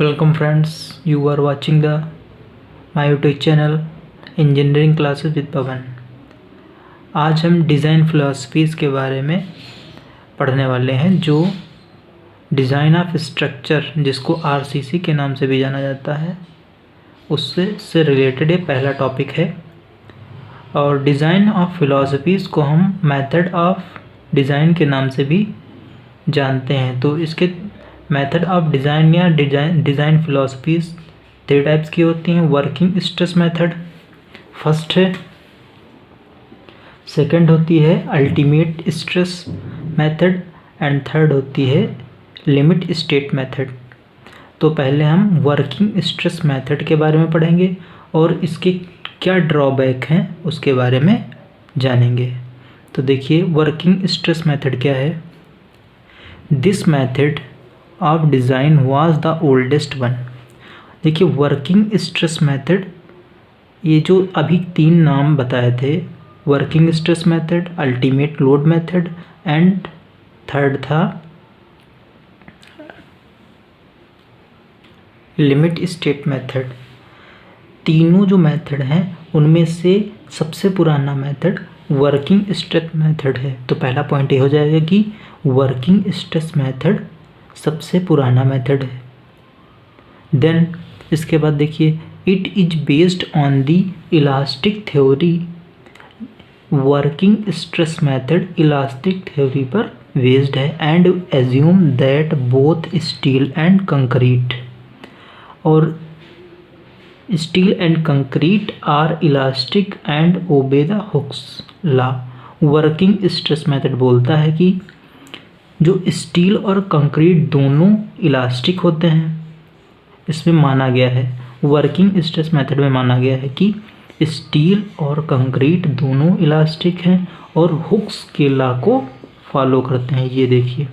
Welcome friends, you are watching my YouTube channel engineering classes with Pawan. आज हम design philosophies के बारे में पढ़ने वाले हैं, जो डिज़ाइन ऑफ स्ट्रक्चर जिसको आरसीसी के नाम से भी जाना जाता है उससे रिलेटेड ये पहला टॉपिक है। और डिज़ाइन ऑफ फ़िलासफ़ीज़ को हम मेथड ऑफ डिज़ाइन के नाम से भी जानते हैं। तो इसके मेथड ऑफ डिज़ाइन या डिज़ाइन फ़िलासफ़ीज़ 3 टाइप्स की होती हैं। वर्किंग स्ट्रेस मेथड फर्स्ट है, सेकंड होती है ultimate stress method and third होती है लिमिट स्टेट मेथड। तो पहले हम वर्किंग स्ट्रेस मेथड के बारे में पढ़ेंगे और इसके क्या ड्रॉबैक हैं उसके बारे में जानेंगे। तो देखिए वर्किंग स्ट्रेस मेथड क्या है। This method of design was the oldest one. देखिए वर्किंग स्ट्रेस मेथड, ये जो अभी 3 नाम बताए थे, working stress method, ultimate load method and third था लिमिट स्टेट मेथड। तीनों जो मेथड हैं उनमें से सबसे पुराना मेथड वर्किंग स्ट्रेस मेथड है। तो पहला पॉइंट ये हो जाएगा कि वर्किंग स्ट्रेस मेथड सबसे पुराना मेथड है। देन इसके बाद देखिए it is based on the elastic theory. Working stress method elastic theory पर बेस्ड है and assume that both steel and concrete और steel and concrete are elastic and obey the Hooke's law. Working stress method बोलता है कि जो steel और concrete दोनों elastic होते हैं, इसमें माना गया है, वर्किंग स्ट्रेस मेथड में माना गया है कि स्टील और कंक्रीट दोनों इलास्टिक हैं और हुक्स के लॉ को फॉलो करते हैं। ये देखिए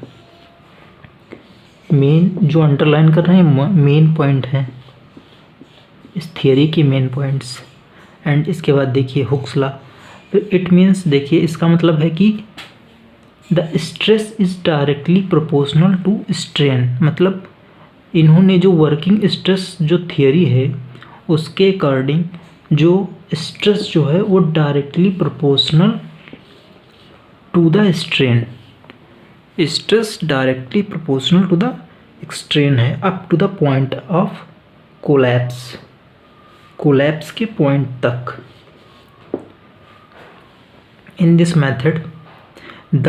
मेन जो अंडरलाइन कर रहे हैं मेन पॉइंट हैं इस थियरी के मेन पॉइंट्स। एंड इसके बाद देखिए हुक्स लॉ। तो इट मीन्स, देखिए इसका मतलब है कि the stress is directly proportional to strain. मतलब इन्होंने जो वर्किंग स्ट्रेस जो थियरी है उसके अकॉर्डिंग जो स्ट्रेस जो है वो directly proportional to the strain. Stress directly proportional to the strain है up to the point of collapse. Collapse के पॉइंट तक। In this method the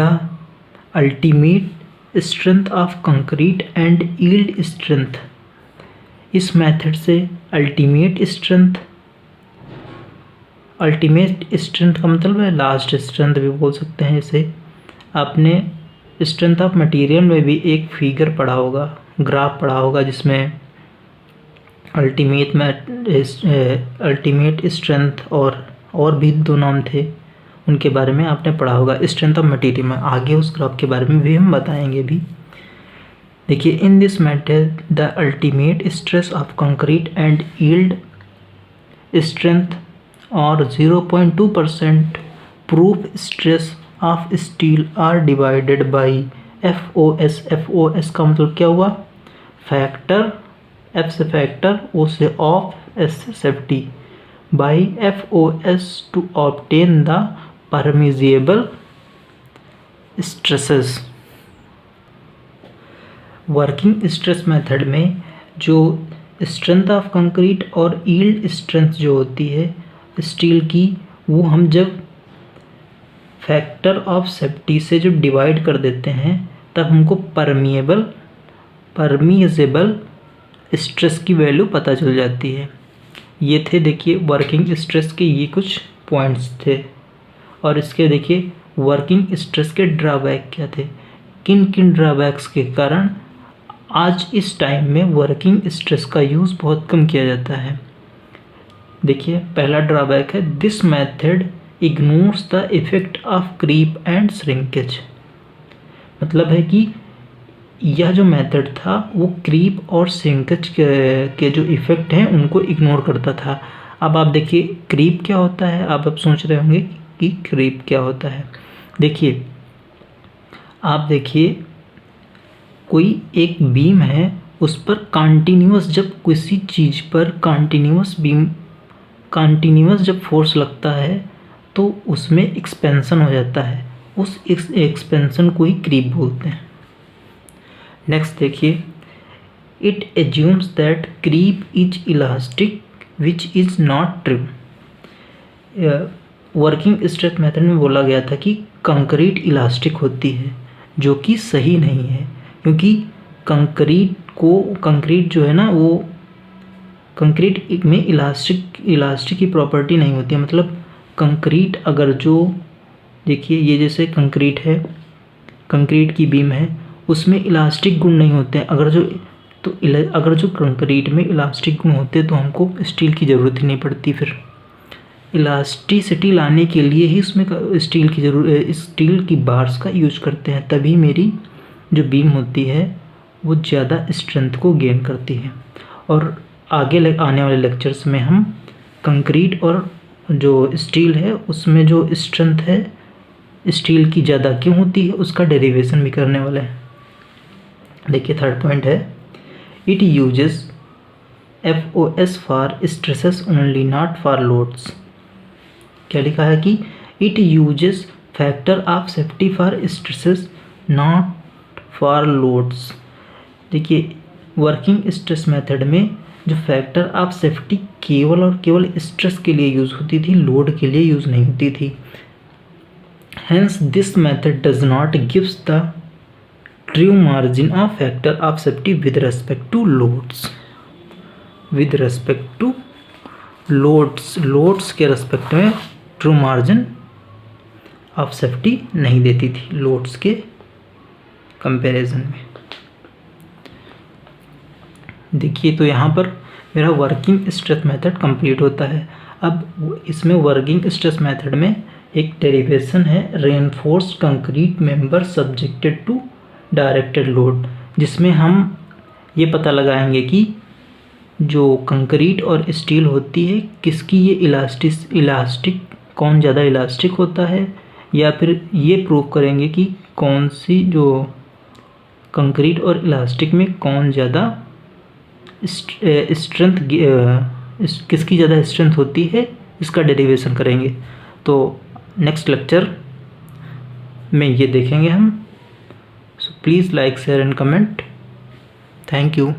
ultimate strength of concrete and yield strength. इस method से ultimate strength का मतलब है last strength भी बोल सकते हैं इसे। आपने स्ट्रेंथ ऑफ मटेरियल में भी एक फिगर पढ़ा होगा, ग्राफ पढ़ा होगा, जिसमें अल्टीमेट स्ट्रेंथ और भी 2 नाम थे, उनके बारे में आपने पढ़ा होगा स्ट्रेंथ ऑफ मटेरियल में। आगे उस ग्राफ के बारे में भी हम बताएंगे भी। देखिए in this method the ultimate stress of concrete and yield strength और 0.2% proof stress of steel are divided by FOS। FOS का मतलब क्या हुआ? फैक्टर, F से फैक्टर, O से ऑफ, S से safety, by FOS to obtain the permissible stresses. Working stress method में जो स्ट्रेंथ ऑफ कंक्रीट और यील्ड स्ट्रेंथ जो होती है स्टील की, वो हम जब फैक्टर ऑफ सेफ्टी से जब डिवाइड कर देते हैं तब हमको परमिजिबल स्ट्रेस की वैल्यू पता चल जाती है। ये थे देखिए वर्किंग स्ट्रेस के ये कुछ पॉइंट्स थे। और इसके देखिए वर्किंग स्ट्रेस के ड्रॉबैक क्या थे, किन किन ड्रॉबैक्स के कारण आज इस टाइम में वर्किंग स्ट्रेस का यूज़ बहुत कम किया जाता है। देखिए पहला ड्रॉबैक है this method ignores the effect of creep and shrinkage. मतलब है कि यह जो मेथड था वो क्रीप और श्रिंकेज के जो इफ़ेक्ट हैं उनको इग्नोर करता था। अब आप देखिए क्रीप क्या होता है, आप सोच रहे होंगे कि क्रीप क्या होता है। देखिए आप देखिए कोई एक बीम है उस पर कंटिन्यूअस, जब किसी चीज़ पर कंटिन्यूअस जब फोर्स लगता है तो उसमें एक्सपेंशन हो जाता है, उस एक्सपेंशन को ही क्रीप बोलते हैं। नेक्स्ट देखिए, it assumes that creep is elastic which is not true. Working stress method में बोला गया था कि कंक्रीट इलास्टिक होती है, जो कि सही नहीं है, क्योंकि कंक्रीट जो है ना, वो कंक्रीट में इलास्टिक की प्रॉपर्टी नहीं होती है। मतलब कंक्रीट अगर जो, देखिए ये जैसे कंक्रीट है, कंक्रीट की बीम है, उसमें इलास्टिक गुण नहीं होते हैं। अगर जो कंक्रीट में इलास्टिक गुण होते तो हमको स्टील की ज़रूरत ही नहीं पड़ती। फिर इलास्टिसिटी लाने के लिए ही उसमें स्टील की बार्स का यूज करते हैं, तभी मेरी जो बीम होती है वो ज़्यादा स्ट्रेंथ को गेन करती है। और आगे आने वाले लेक्चर्स में हम कंक्रीट और जो स्टील है उसमें जो स्ट्रेंथ है स्टील की ज़्यादा क्यों होती है उसका डेरिवेशन भी करने वाले हैं। देखिए थर्ड पॉइंट है, it uses FOS for stresses only not for loads. क्या लिखा है कि it uses factor of safety for stresses not for loads. देखिए वर्किंग स्ट्रेस मेथड में जो फैक्टर ऑफ सेफ्टी केवल और केवल स्ट्रेस के लिए यूज़ होती थी, लोड के लिए यूज़ नहीं होती थी। Hence this method does not gives the true margin of factor of safety with respect to loads. With respect to loads के रेस्पेक्ट में ट्रू मार्जिन ऑफ सेफ्टी नहीं देती थी लोड्स के कंपैरिजन में। देखिए तो यहाँ पर मेरा वर्किंग स्ट्रेस मेथड कंप्लीट होता है। अब इसमें वर्किंग स्ट्रेस मेथड में एक डेरिवेशन है, reinforced concrete member subjected to directed load, जिसमें हम ये पता लगाएंगे कि जो कंक्रीट और स्टील होती है किसकी ये इलास्टिक कौन ज़्यादा इलास्टिक होता है, या फिर ये प्रूव करेंगे कि कौन सी जो कंक्रीट और इलास्टिक में कौन ज़्यादा स्ट्रेंथ किसकी ज़्यादा स्ट्रेंथ होती है, इसका डेरिवेशन करेंगे। तो नेक्स्ट लेक्चर में ये देखेंगे हम। So please like share and comment. Thank you.